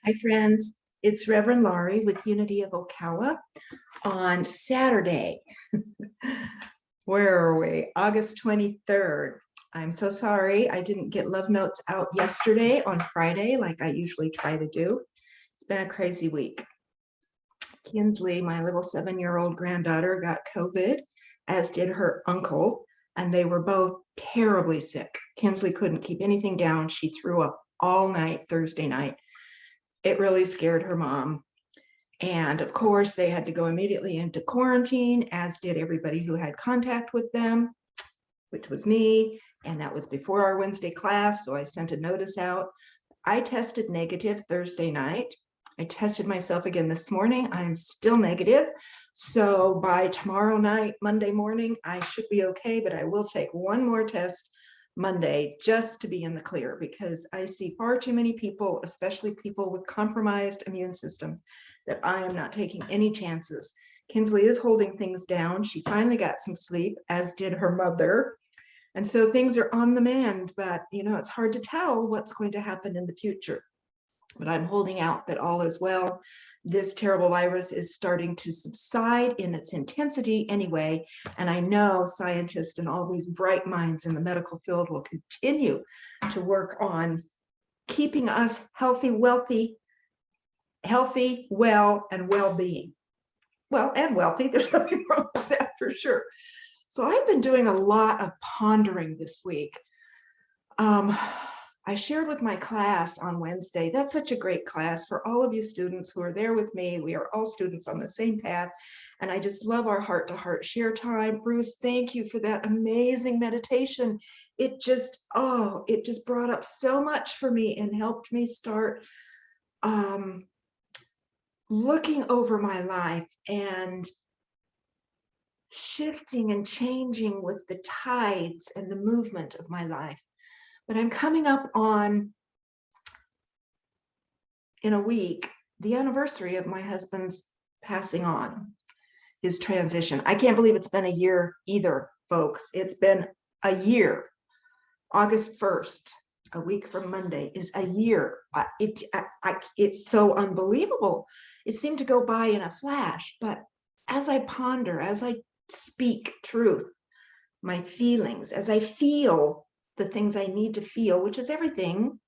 Hi, friends. It's Reverend Laurie with Unity of Ocala on Saturday. Where are we? August 23rd. I'm so sorry I didn't get love notes out yesterday on Friday like I usually try to do. It's been a crazy week. Kinsley, my little 7-year-old granddaughter, got COVID, as did her uncle, and they were both terribly sick. Kinsley couldn't keep anything down. She threw up all night Thursday night. It really scared her mom. And of course, they had to go immediately into quarantine, as did everybody who had contact with them, which was me. And that was before our Wednesday class. So I sent a notice out. I tested negative Thursday night. I tested myself again this morning. I'm still negative. So by tomorrow night, Monday morning, I should be okay, but I will take one more test Monday just to be in the clear, because I see far too many people, especially people with compromised immune systems, that I am not taking any chances. Kinsley is holding things down. She finally got some sleep, as did her mother. And so things are on the mend, but it's hard to tell what's going to happen in the future. But I'm holding out that all is well. This terrible virus is starting to subside in its intensity anyway, and I know scientists and all these bright minds in the medical field will continue to work on keeping us healthy, well, and well-being. Well, and wealthy, there's nothing wrong with that for sure. So I've been doing a lot of pondering this week. I shared with my class on Wednesday. That's such a great class for all of you students who are there with me. We are all students on the same path. And I just love our heart-to-heart share time. Bruce, thank you for that amazing meditation. It just brought up so much for me and helped me start looking over my life and shifting and changing with the tides and the movement of my life. But I'm coming up on, in a week, the anniversary of my husband's passing on, his transition. I can't believe it's been a year either, folks. It's been a year. August 1st, a week from Monday, is a year. It's so unbelievable. It seemed to go by in a flash, but as I ponder, as I speak truth, my feelings, as I feel the things I need to feel, which is everything,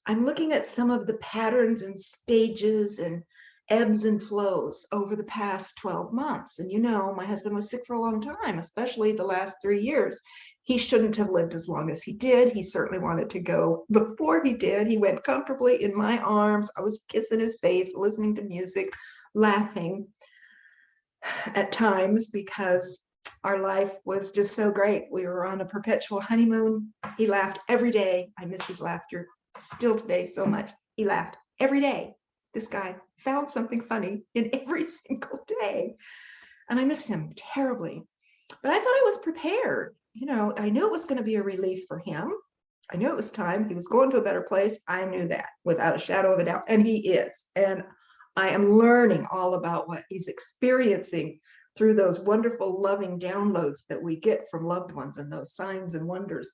I'm looking at some of the patterns and stages and ebbs and flows over the past 12 months. And my husband was sick for a long time, especially the last 3 years. He shouldn't have lived as long as he did. He certainly wanted to go before he did. He went comfortably in my arms. I was kissing his face, listening to music, laughing at times because our life was just so great. We were on a perpetual honeymoon. He laughed every day. I miss his laughter still today so much. He laughed every day. This guy found something funny in every single day. And I miss him terribly. But I thought I was prepared. I knew it was going to be a relief for him. I knew it was time. He was going to a better place. I knew that without a shadow of a doubt. And he is. And I am learning all about what he's experiencing through those wonderful, loving downloads that we get from loved ones and those signs and wonders.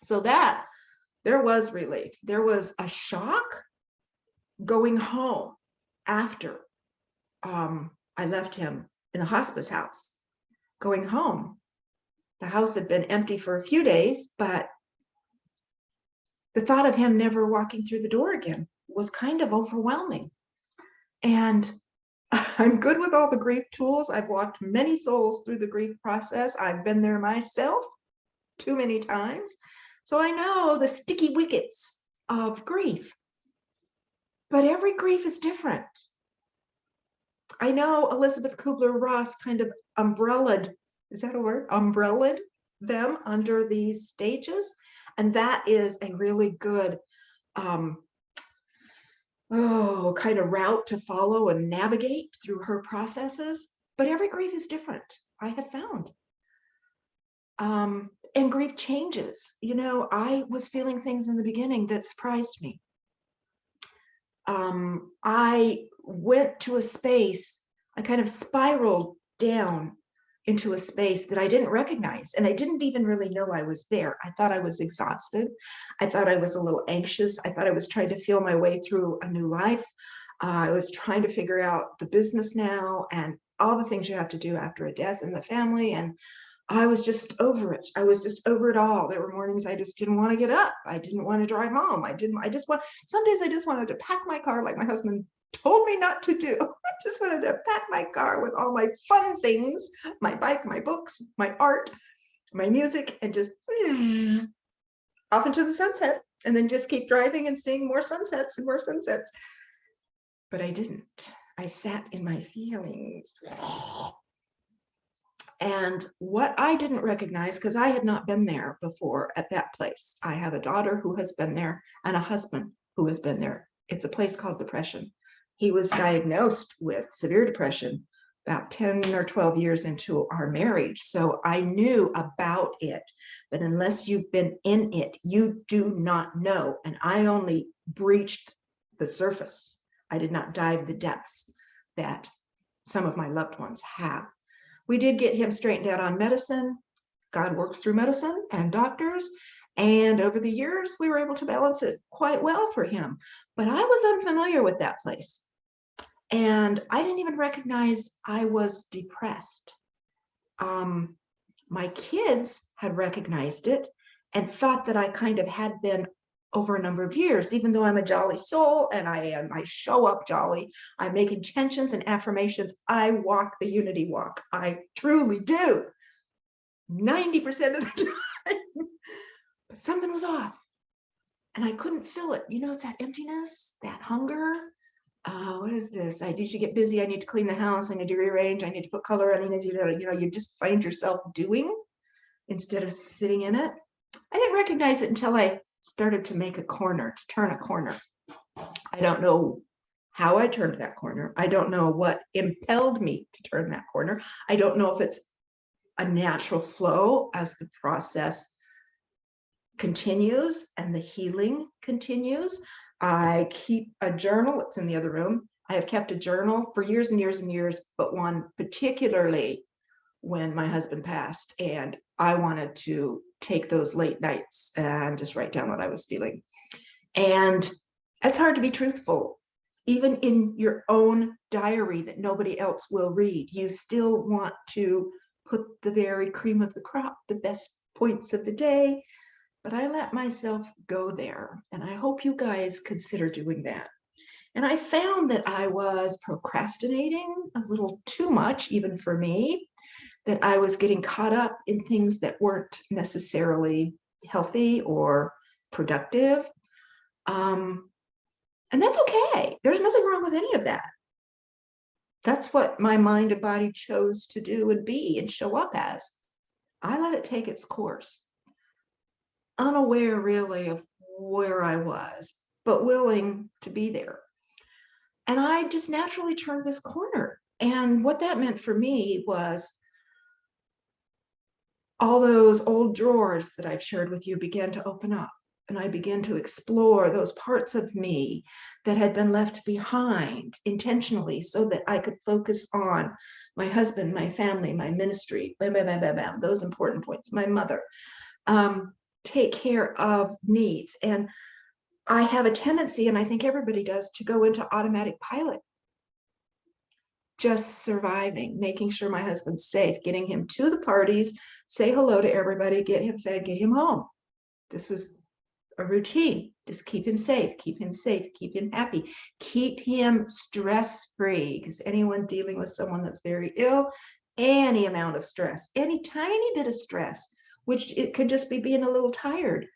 So that there was relief. There was a shock going home after I left him in the hospice house. Going home, the house had been empty for a few days, but the thought of him never walking through the door again was kind of overwhelming. And I'm good with all the grief tools. I've walked many souls through the grief process. I've been there myself too many times. So I know the sticky wickets of grief. But every grief is different. I know Elizabeth Kubler-Ross kind of umbrellaed, is that a word? Umbrellaed them under these stages. And that is a really good kind of route to follow and navigate through her processes. But every grief is different, I have found. And grief changes. I was feeling things in the beginning that surprised me. I went to a space, I kind of spiraled down into a space that I didn't recognize. And I didn't even really know I was there. I thought I was exhausted. I thought I was a little anxious. I thought I was trying to feel my way through a new life. I was trying to figure out the business now and all the things you have to do after a death in the family. And I was just over it. I was just over it all. There were mornings I just didn't want to get up. I didn't want to drive home. Some days I just wanted to pack my car like my husband told me not to do. I just wanted to pack my car with all my fun things, my bike, my books, my art, my music, and just off into the sunset, and then just keep driving and seeing more sunsets and more sunsets. But I didn't. I sat in my feelings. And what I didn't recognize, because I had not been there before at that place. I have a daughter who has been there and a husband who has been there. It's a place called Depression. He was diagnosed with severe depression about 10 or 12 years into our marriage. So I knew about it, but unless you've been in it, you do not know. And I only breached the surface. I did not dive the depths that some of my loved ones have. We did get him straightened out on medicine. God works through medicine and doctors. And over the years, we were able to balance it quite well for him. But I was unfamiliar with that place. And I didn't even recognize I was depressed. My kids had recognized it and thought that I kind of had been over a number of years, even though I'm a jolly soul and I show up jolly. I make intentions and affirmations. I walk the unity walk. I truly do. 90% of the time. But something was off and I couldn't feel it. You know, it's that emptiness, that hunger. What is this? I need to get busy. I need to clean the house. I need to rearrange. I need to put color on. You just find yourself doing instead of sitting in it. I didn't recognize it until I started to make a corner, to turn a corner. I don't know how I turned that corner. I don't know what impelled me to turn that corner. I don't know if it's a natural flow as the process continues and the healing continues. I keep a journal. It's in the other room. I have kept a journal for years and years and years, but one particularly when my husband passed, and I wanted to take those late nights and just write down what I was feeling. And it's hard to be truthful, even in your own diary that nobody else will read. You still want to put the very cream of the crop, the best points of the day, but I let myself go there. And I hope you guys consider doing that. And I found that I was procrastinating a little too much, even for me, that I was getting caught up in things that weren't necessarily healthy or productive. And that's okay. There's nothing wrong with any of that. That's what my mind and body chose to do and be and show up as. I let it take its course, unaware really of where I was, but willing to be there. And I just naturally turned this corner. And what that meant for me was all those old drawers that I've shared with you began to open up, and I began to explore those parts of me that had been left behind intentionally so that I could focus on my husband, my family, my ministry, those important points, my mother, take care of needs. And I have a tendency, and I think everybody does, to go into automatic pilot. Just surviving, making sure my husband's safe, getting him to the parties, say hello to everybody, get him fed, get him home. This was a routine. Just keep him safe, keep him happy, keep him stress-free, because anyone dealing with someone that's very ill, any amount of stress, any tiny bit of stress, which it could just be being a little tired,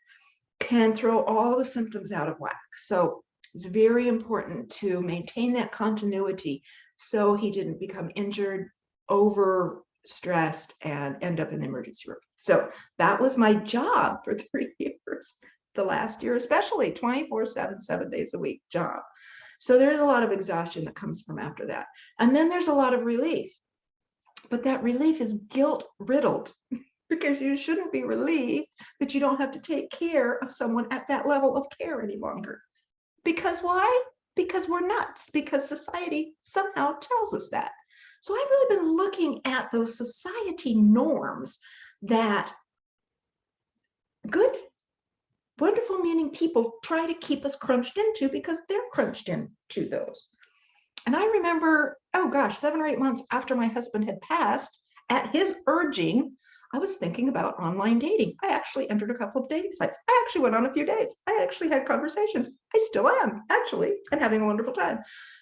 can throw all the symptoms out of whack. So it's very important to maintain that continuity so he didn't become injured, overstressed, and end up in the emergency room. So that was my job for 3 years, the last year especially, 24/7, 7 days a week job. So there's a lot of exhaustion that comes from after that. And then there's a lot of relief, but that relief is guilt-riddled because you shouldn't be relieved that you don't have to take care of someone at that level of care any longer. Because why? Because we're nuts, because society somehow tells us that. So I've really been looking at those society norms that good, wonderful meaning people try to keep us crunched into because they're crunched into those. And I remember, oh gosh, 7 or 8 months after my husband had passed, at his urging, I was thinking about online dating. I actually entered a couple of dating sites. I actually went on a few dates. I actually had conversations. I still am, actually, and having a wonderful time.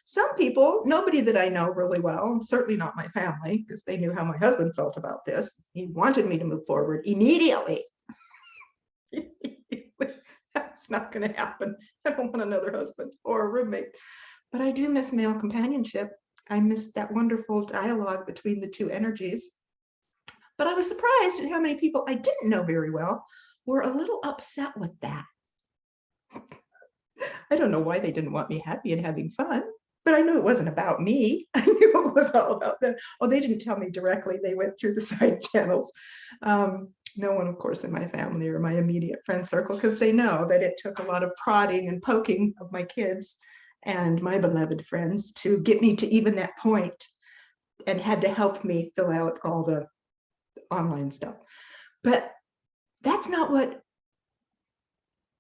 Some people, nobody that I know really well, certainly not my family, because they knew how my husband felt about this. He wanted me to move forward immediately. That's not going to happen. I don't want another husband or a roommate. But I do miss male companionship. I miss that wonderful dialogue between the two energies. But I was surprised at how many people I didn't know very well were a little upset with that. I don't know why they didn't want me happy and having fun, but I knew it wasn't about me. I knew it was all about them. Oh, they didn't tell me directly. They went through the side channels. No one, of course, in my family or my immediate friend circle, because they know that it took a lot of prodding and poking of my kids and my beloved friends to get me to even that point, and had to help me fill out all the online stuff. But that's not what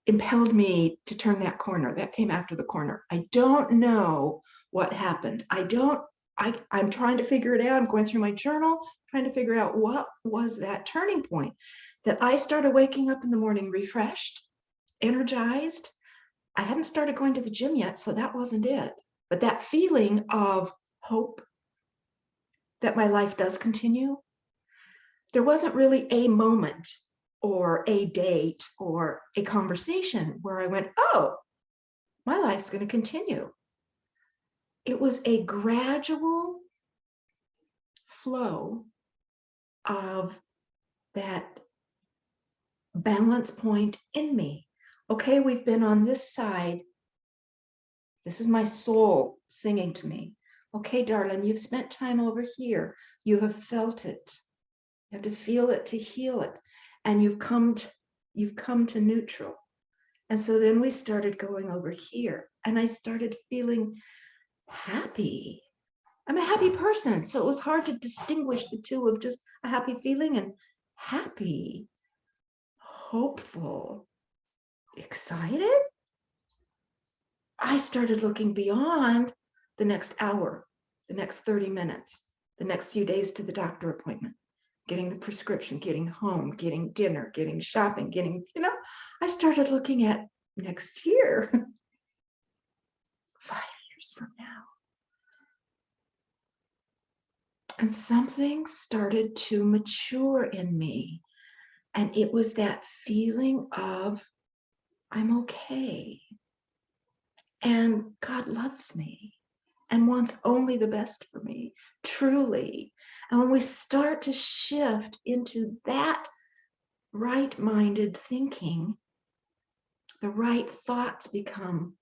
impelled me to turn that corner. That came after the corner. I don't know what happened. I'm trying to figure it out. I'm going through my journal, trying to figure out what was that turning point that I started waking up in the morning refreshed, energized. I hadn't started going to the gym yet, so that wasn't it. But that feeling of hope that my life does continue. There wasn't really a moment or a date or a conversation where I went, oh, my life's going to continue. It was a gradual flow of that balance point in me. Okay, we've been on this side. This is my soul singing to me. Okay, darling, you've spent time over here. You have felt it. You have to feel it to heal it. And you've come to neutral. And so then we started going over here, and I started feeling happy. I'm a happy person, so it was hard to distinguish the two of just a happy feeling and happy, hopeful, excited. I started looking beyond the next hour, the next 30 minutes, the next few days to the doctor appointment, getting the prescription, getting home, getting dinner, getting shopping, I started looking at next year, 5 years from now. And something started to mature in me. And it was that feeling of, I'm okay. And God loves me and wants only the best for me, truly. And when we start to shift into that right-minded thinking, the right thoughts become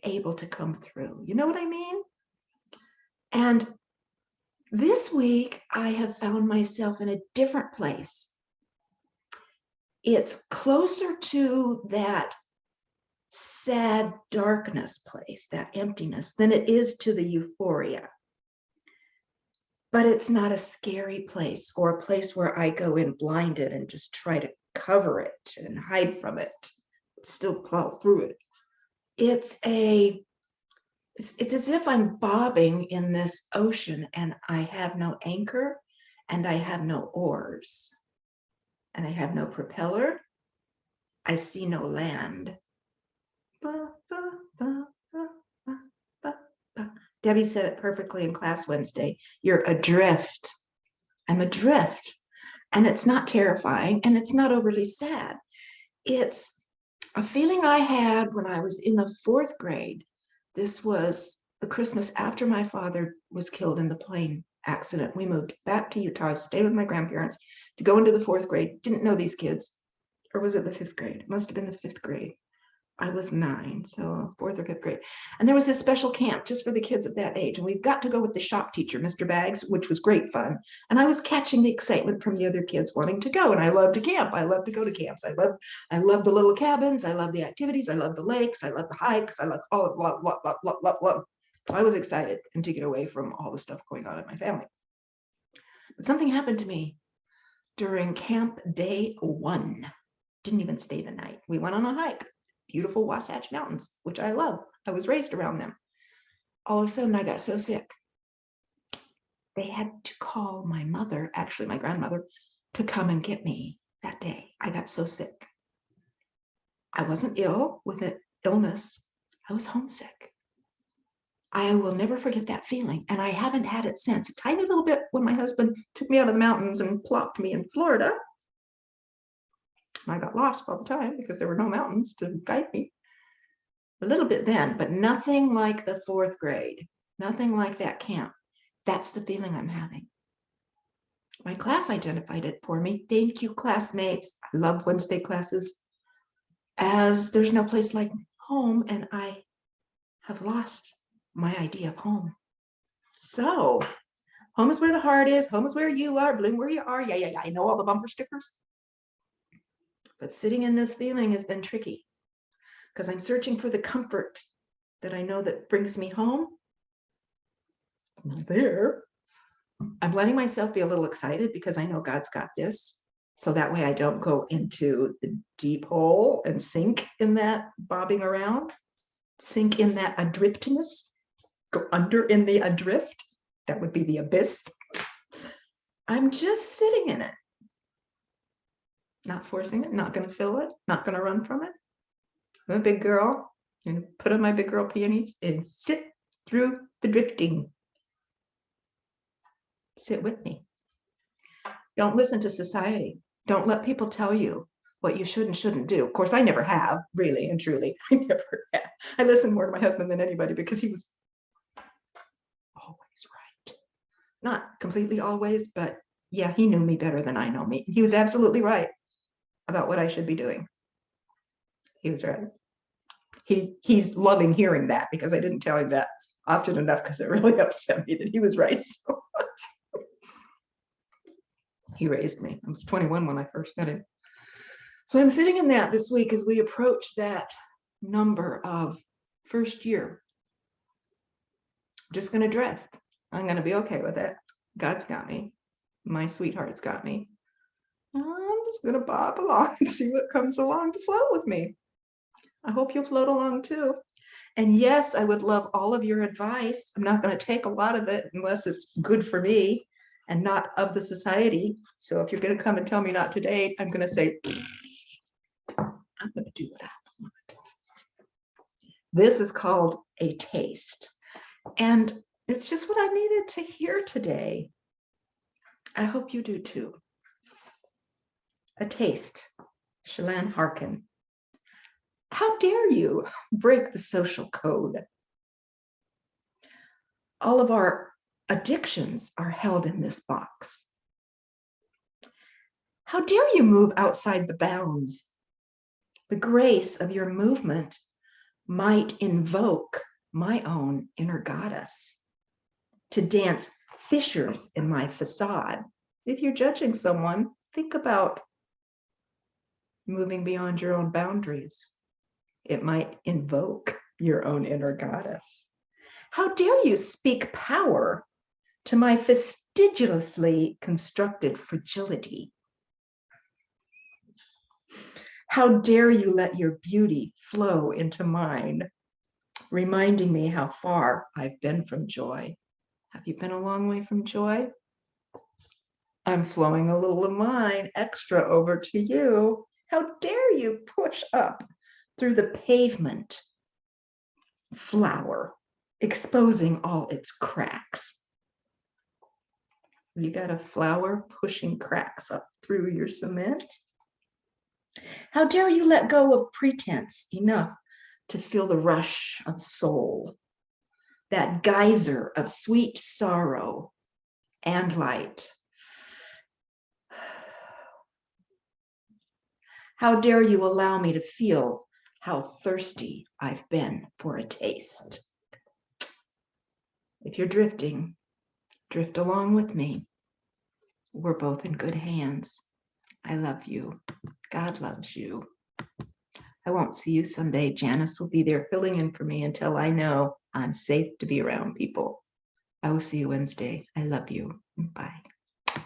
able to come through. You know what I mean? And this week, I have found myself in a different place. It's closer to that sad darkness place, that emptiness, than it is to the euphoria. But it's not a scary place or a place where I go in blinded and just try to cover it and hide from it, still plow through it. It's as if I'm bobbing in this ocean and I have no anchor and I have no oars and I have no propeller. I see no land. Debbie said it perfectly in class Wednesday. You're adrift. I'm adrift. And it's not terrifying and it's not overly sad. It's a feeling I had when I was in the 4th grade. This was the Christmas after my father was killed in the plane accident. We moved back to Utah, stayed with my grandparents to go into the 4th grade. Didn't know these kids. Or was it the 5th grade? It must have been the 5th grade. I was 9, so 4th or 5th grade. And there was this special camp just for the kids of that age. And we got to go with the shop teacher, Mr. Baggs, which was great fun. And I was catching the excitement from the other kids wanting to go. And I love to camp. I love to go to camps. I love the little cabins. I love the activities. I love the lakes. I love the hikes. I love all of love. So I was excited and to get away from all the stuff going on in my family. But something happened to me during camp day 1. Didn't even stay the night. We went on a hike, beautiful Wasatch Mountains, which I love. I was raised around them. All of a sudden I got so sick. They had to call my mother, actually my grandmother, to come and get me that day. I got so sick. I wasn't ill with an illness. I was homesick. I will never forget that feeling. And I haven't had it since. A tiny little bit when my husband took me out of the mountains and plopped me in Florida. I got lost all the time because there were no mountains to guide me. A little bit then, but nothing like the 4th grade. Nothing like that camp. That's the feeling I'm having. My class identified it for me. Thank you, classmates. I love Wednesday classes. As there's no place like home, and I have lost my idea of home. So, home is where the heart is. Home is where you are. Bloom where you are. Yeah. I know all the bumper stickers. But sitting in this feeling has been tricky because I'm searching for the comfort that I know that brings me home. It's not there. I'm letting myself be a little excited because I know God's got this. So that way I don't go into the deep hole and sink in that bobbing around, sink in that adriftness, go under in the adrift. That would be the abyss. I'm just sitting in it. Not forcing it, not going to fill it, not going to run from it. I'm a big girl. I'm going to put on my big girl peonies and sit through the drifting. Sit with me. Don't listen to society. Don't let people tell you what you should and shouldn't do. Of course, I never have, really and truly. I never have. I listen more to my husband than anybody because he was always right. Not completely always, but yeah, he knew me better than I know me. He was absolutely right about what I should be doing. He was right. He's loving hearing that because I didn't tell him that often enough because it really upset me that he was right so much. He raised me. I was 21 when I first met him. So I'm sitting in that this week as we approach that number of first year. I'm just going to drift. I'm going to be okay with it. God's got me. My sweetheart's got me. I'm just going to bob along and see what comes along to float with me. I hope you'll float along too. And yes, I would love all of your advice. I'm not going to take a lot of it unless it's good for me and not of the society. So if you're going to come and tell me not to date, I'm going to say, I'm going to do what I want. This is called a taste. And it's just what I needed to hear today. I hope you do too. A taste. Shalane Harkin. How dare you break the social code? All of our addictions are held in this box. How dare you move outside the bounds? The grace of your movement might invoke my own inner goddess to dance fissures in my facade. If you're judging someone, think about moving beyond your own boundaries. It might invoke your own inner goddess. How dare you speak power to my fastidiously constructed fragility? How dare you let your beauty flow into mine, reminding me how far I've been from joy. Have you been a long way from joy? I'm flowing a little of mine extra over to you. How dare you push up through the pavement flower, exposing all its cracks. You got a flower pushing cracks up through your cement? How dare you let go of pretense enough to feel the rush of soul, that geyser of sweet sorrow and light? How dare you allow me to feel how thirsty I've been for a taste? If you're drifting, drift along with me. We're both in good hands. I love you. God loves you. I won't see you someday. Janice will be there filling in for me until I know I'm safe to be around people. I will see you Wednesday. I love you. Bye.